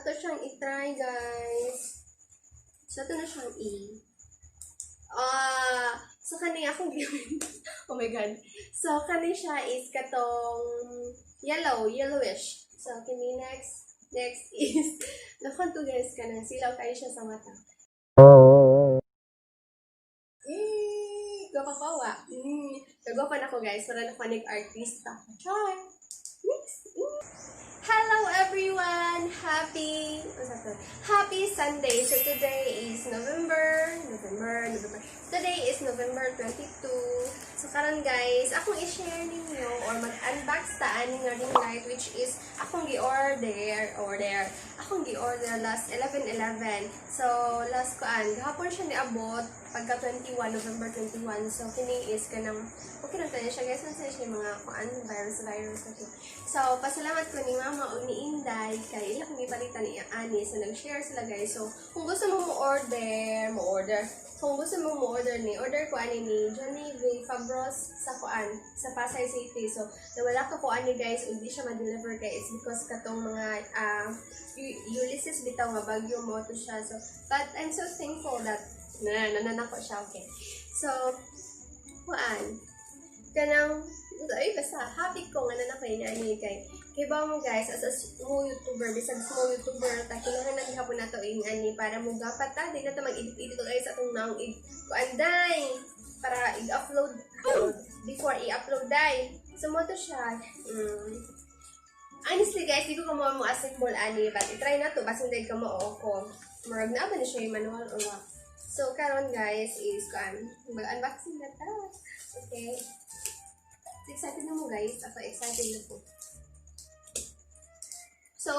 ato siyang i-try, guys. So, ito na siyang so kani akong oh my god. So, kani siya is katong yellowish. So, kini next is, nakon to guys, kanang silaw kayo siya sa mata. Gapapawa. Nagapan ako guys, wala na artista. Char! Next! Hello everyone! Happy Sunday! So today is November. Today is November 22. So karon guys, akong i-share ninyo or mag-unbox ta ani nga Ringlight, which is akong gi-order last 11/11. So last gahapon siya niabot pagka 21 November 21. So kini is kanang okay na tayo siya guys, nasa siya mga virus okay. So pasalamat ko ni Mama o ni Inday kay ilang gipalitan ni Ani, so nag-share sila guys. So kung gusto mo order ni order ko ani ni Johnny V. Fabros sa Pasay City. So nawala ko ani guys, hindi siya ma-deliver kay it's because katong mga Ulysses bitaw nga bagyo mo to siya. So but I'm so thankful that nananako siya, okay. So kanang basta happy ko nga nanako ni kay ba mo guys, as a small YouTuber, bisag small YouTuber, ta kailangan naghapon nato ani para mo gapat ta, di na ta mag-edit guys atong naong kuanday para i-upload before i-upload dai. So mo to siya. Honestly guys, di ko mo assemble ani, but i-try na to basing dai ka mo ko. Murag na ba ni siya yung manual or what? So karon guys is mag-unboxing na ta. Okay. Excited na mo guys, ako excited na po. So,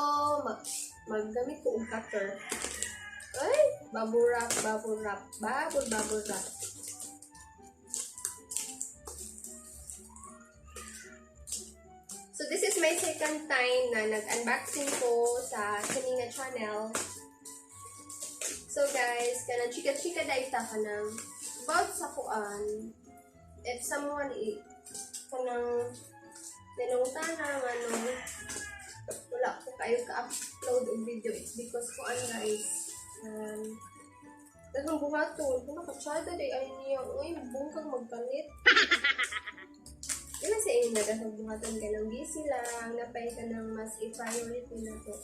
maggamit ko ang cutter. Ay! Bubble wrap. So, this is my second time na nag-unboxing ko sa Kanina channel. So, guys, kanang chika-chika dahil ta ka ng about sa kuan. If someone kanang nanungtana wala ko kayo ka-upload og video, it's because ko guys dagang buhaton kung nakachada day ay niya bungkag magpalit sa inyo na dagang buhaton ka ng busy lang napay ka ng mas i-priority na to.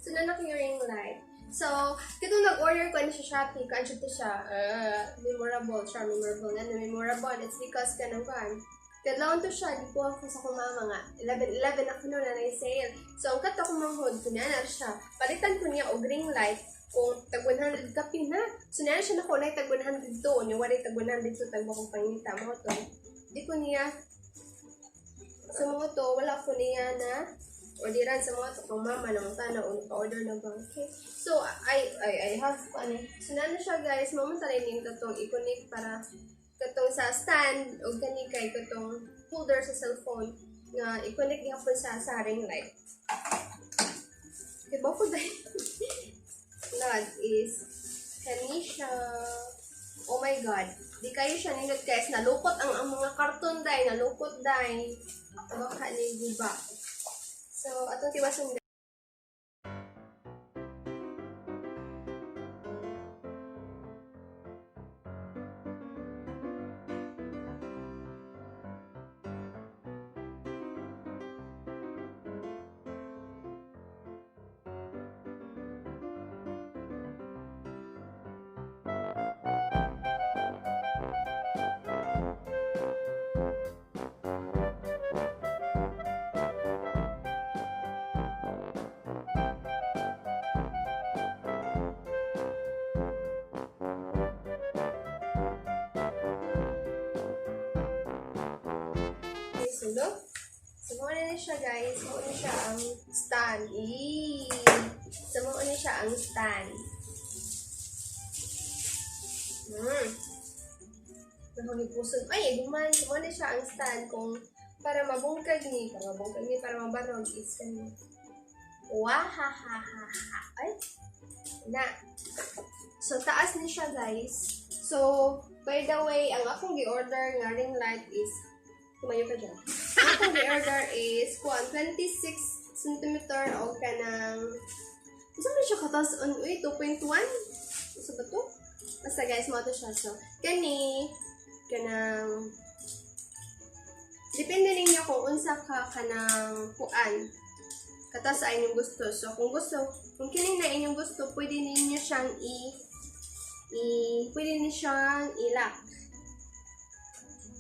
So nanak yung Ringlight. So kito nag-order ko sa Shopee, kanjo to siya memorable. It's because kanang kadlawon to siya, di ko ako sa kumama nga. 11/11 ako na sale. So, ang kato ko manghod, kunyana siya. Palitan ko niya og Ringlight kung tag 100 kapi na. So, nana siya na ko na tag 100 to. Yung wari tag 100 to, tag bakong pangita mo to. Di ko niya, sa mga to, wala ko niya na orderan sa mga to. Kung mama naman sana, order na ba? Okay. So, I have, so, nana siya guys, mamantalay niyo itong i-connect para katong sa stand o kani kay katong holder sa cellphone nga i-connect niya po sa Ringlight. Diba po dahil God is kani siya. Oh my god, di kayo siya nindot guys, nalukot ang mga karton dahil nalukot dahil baka ni diba. So atong tiwason sulok. So, muna na siya guys. Muna siya ang stand. So, muna siya ang stand. Nakagipuson. Ay, guman. Muna siya ang stand kung para mabungkag ni. Para mabarog is kanya. Wahahaha. Ay. Na. So, taas ni siya guys. So, by the way, ang akong gi-order nga Ringlight is tumayo ka dyan. Ang akong gi-order is 26 cm o kanang siya kataas on, 2.1? Isa ba to? Basta guys, mo to siya. So, kanang, depende ninyo kung unsa ka kanang kuan. Kataas sa inyong gusto. So, kung kini na inyong gusto, pwede ninyo siyang pwede ninyo siyang i-lock.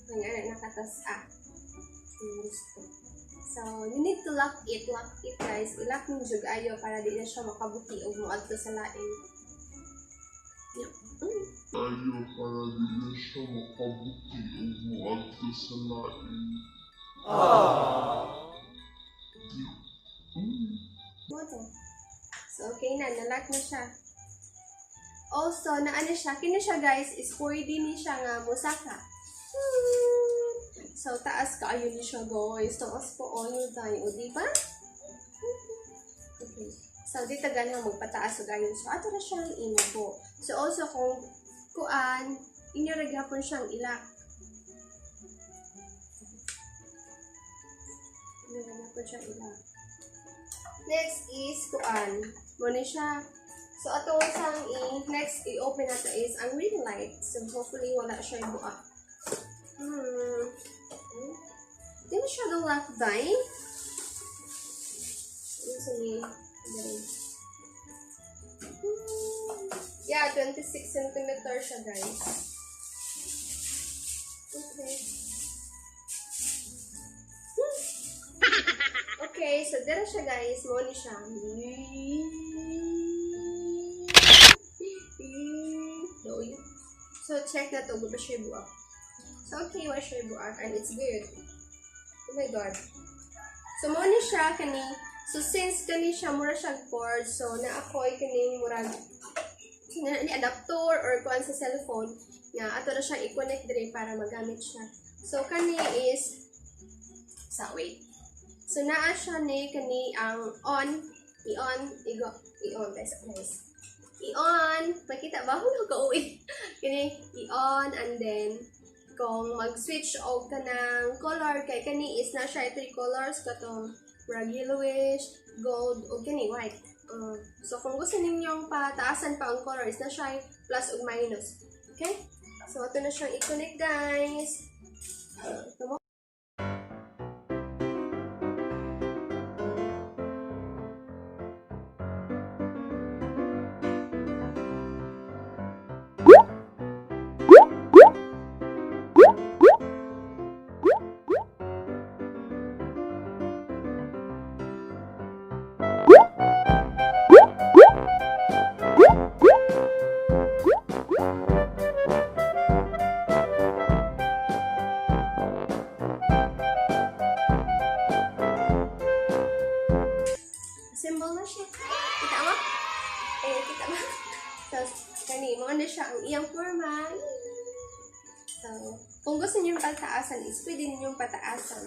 Ang nakatas yung gusto. So, you need to lock it guys. I-lock mo jud ayo para di na siya makabuti o muadto sa lain. Ayo para di na siya makabuti o muadto sa lain. Moto. So, okay na. Nalock na siya. Also, naano siya. Kini siya guys is pwede ni siya nga musaka. So, taas ka ayun ni siya guys. Taas po all tayo. O, diba? Okay. So, dito ganang magpataas o ganyan. So, ato na siyang inubo. So, also kung kuan, inyo ragyapon siyang ilak. Inyo ragyapon siyang ilak. Next is kuan. Muna siya. So, ato sang next i-open nato is ang Ringlight. So, hopefully wala siya yung buka. Di na siya daw lock dime. Yeah, 26 cm siya guys. Okay. Okay, so dito siya guys. Muna siya. So, check na to. Ba siya buak? So, okay, wa siya buak. And it's good. Oh my God. So, muna siya kani. So, since kani siya, mura siya cord. So, na-akoy kani murag ni adapter or kuan sa cellphone. Nga, ato na siya i-connect dire para magamit siya. So, kani is wait. So, naa siya ni kani ang on. I-on guys. I-on. Makita ba? Huwag ka-uwi. Kani, i-on and then kung mag-switch o ka ng color, kay kani is na siya 3 colors, katong yellowish, gold, o kani white. So, kung gusto ninyong pataasan pa ang color, is na siya plus o minus. Okay? So, ito na siyang i-connect, guys. Ito mo. Symbol na siya. Kita mo? Kita mo? So, kani, mga na siya ang iyang forma. So, kung gusto niyo pataasan is, pwede ninyong pataasan.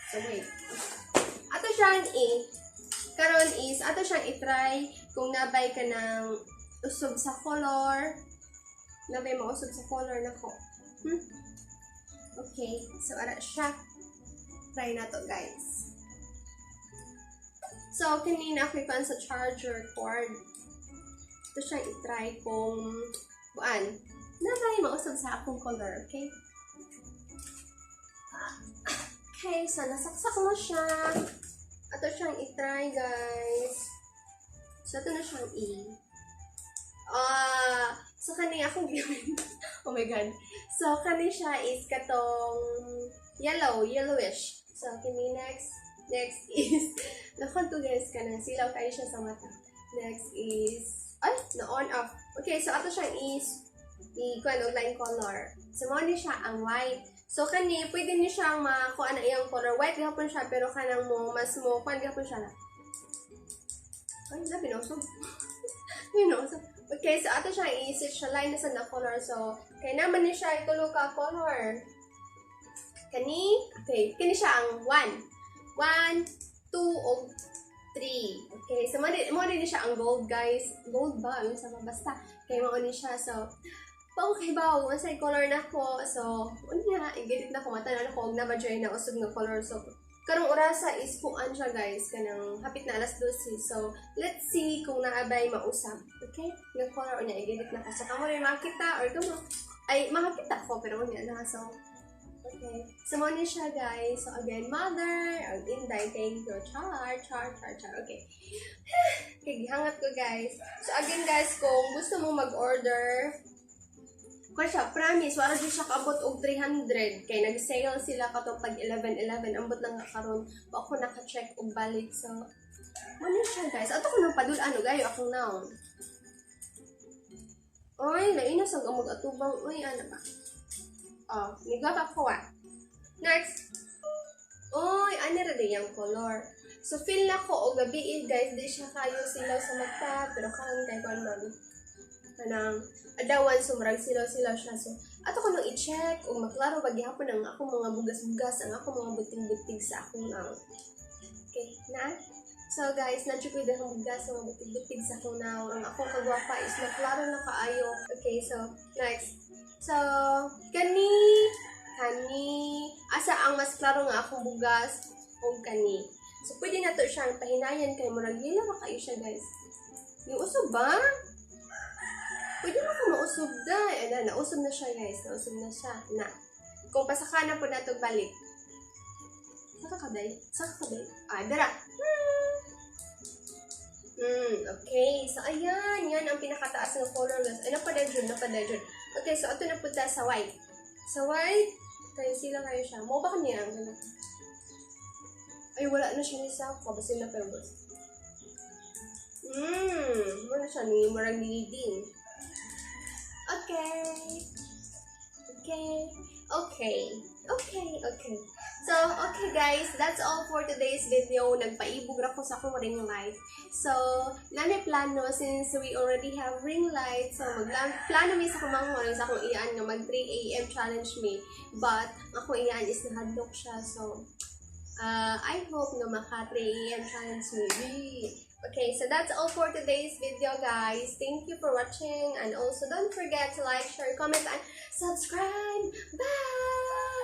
So, wait. Ato siyang karon is, ato siyang i-try kung nabay ka ng usog sa color. Nabay mo usog sa color na ko. Okay. So, ara siya. Try na to, guys. So, kanina ako ipan sa charger cord. Ito siyang i-try kung nabay mausap sa akong color, okay? Okay, so nasaksak mo siya. Ito siyang i-try, guys. So, ito na siyang so, kanina akong gawin. Oh my God. So, kanina siya is katong yellowish. So, kanina next is, nakonto guys ka na, silaw kayo siya sa mata. Next is, na-on off. Okay, so ato siyang is, i-kuan og line color. So, mo ni siya ang white. So, kani, pwede ni siyang makuha na iyang color. White gapon siya, pero kanang kuan gapon siya na. Ay, pinosog. Pinosog. Okay, so ato siyang i-switch siya line na sa na color. So, kaya naman ni siya itulo ka color. Kani, okay, kani siya ang 1, 2, o 3. Okay, so mo din siya ang gold, guys. Gold ba? Yung sa basta. Kaya mo ni siya. So, okay ba? Masay color na ko. So, unya, i-edit na ko. Matanan ko. Huwag na ba dyan na usog ng color. So, karong orasa is kuan siya guys, kanang hapit na alas 12. So, let's see kung naabay mausap. Okay? Yung color niya, i-edit na ko. So, kamo rin makita or kamo, ay, makakita ko, pero wala na. So, okay. So, mo niya siya guys. So, again, mother, ang inday, thank you. Char. Okay. Okay, gihangat ko guys. So, again guys, kung gusto mo mag-order, kung siya, promise, wala din siya kaabot og 300. Kaya nag-sale sila katong pag 11-11. Ambot lang karon. O ako naka-check og balik. So, ano siya guys? Ato ko nang padul-ano gayo akong naon. Oy, nainas ang amog atubang. Uy, ano ba? Oh, nigaba ko Next. Oy, ano rin yung color. So, feel na ko o gabi guys. Di siya kayo silaw sa mata. Pero karon kay ko man. Kanang adawan sumrag silaw siya. So, ato ko nang i-check o maklaro bagyapon ang ako mga bugas-bugas, ang ako mga buting-butig sa akong naon. Okay, na? So guys, na-check ko yung bugas, mga butig-butig sa akong naon. Ang akong kagwapa is maklaro na kaayo. Okay, so next. So, kani, asa ang mas klaro nga akong bugas o kani. So, pwede na to siyang pahinayan kay murag lila ka kayo siya guys. Yung uso ba? Pwede mo ka mausob da. Ayan, nausob na siya guys. Nausob na siya. Na. Kung pasaka na po na ito balik. Saka kaday? Ah, dara. Okay. So, ayan. Yan ang pinakataas ng color guys. Ay, napaday dyan. Okay, so ito na punta sa white. Sa white, tayo sila kayo siya. Mo ba kanya? Ay, wala na siya nisa. Basta na pero boss. Wala siya ni marang leading. Okay. So, okay guys, that's all for today's video. Nagpaibog ako sa akong ring light. So, nanay plano since we already have ring light. So, plano mi sa kumang sa akong iyaan nga mag 3 AM challenge me. But, ako iyaan is nahadlok siya. So, I hope na maka 3 AM challenge me. Okay, so that's all for today's video, guys. Thank you for watching. And also, don't forget to like, share, comment, and subscribe. Bye!